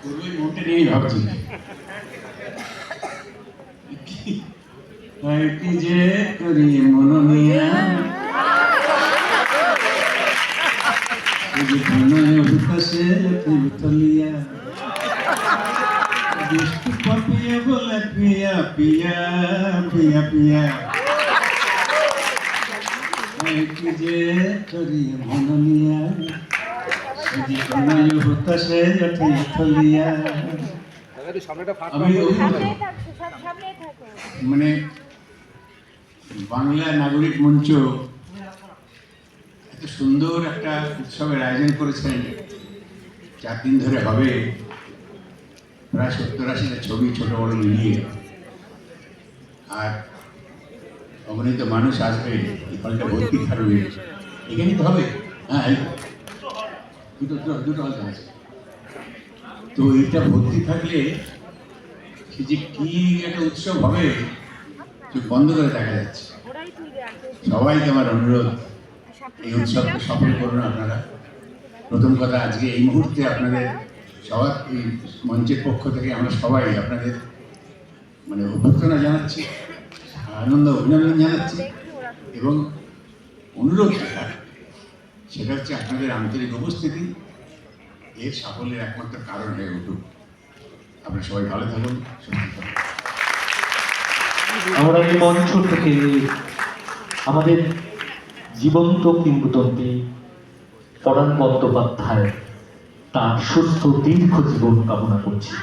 ওই মনটা নিয়েই ভাবছি কি যে করি মন নিয়া হুতাশে থলিয়া দুষ্টু পাপিয়া বলে পিয়া পিয়া পিয়া পিয়া কি যে করি মন নিয়া হুতাশে থলিয়া। আমি মানে বাংলা নাগরিক মঞ্চ এত সুন্দর একটা উৎসবের আয়োজন করেছেন, 4 দিন ধরে হবে, প্রায় 70-80টা ছবি ছোট বড় মিলিয়ে, আর অগণিত মানুষ আসবে, এই হলটা ভর্তি থাকবে। এখানে তো হবে, হ্যাঁ দুটো হলটা আছে, তো এইটা ভর্তি থাকলে সে যে কি একটা উৎসব হবে বন্ধ করে দেখা যাচ্ছে। সবাইকে আমার অনুরোধ, এই উৎসবকে সফল করুন আপনারা। প্রথম কথা, আজকে এই মুহূর্তে আপনাদের সবার এই মঞ্চের পক্ষ থেকে আমরা সবাই আপনাদের মানে অভ্যর্থনা জানাচ্ছি, অভিনন্দন জানাচ্ছি, এবং অনুরোধ সেটা হচ্ছে আপনাদের আন্তরিক উপস্থিতি এর সাফল্যের একমাত্র কারণ হয়ে উঠুক। আপনারা সবাই ভালো থাকুন, সুস্থ থাকুন। আমরা এই মঞ্চ থেকে আমাদের জীবন্ত কিংবদন্তি পরাণ বন্দ্যোপাধ্যায় তার সুস্থ দীর্ঘ জীবন কামনা করছি।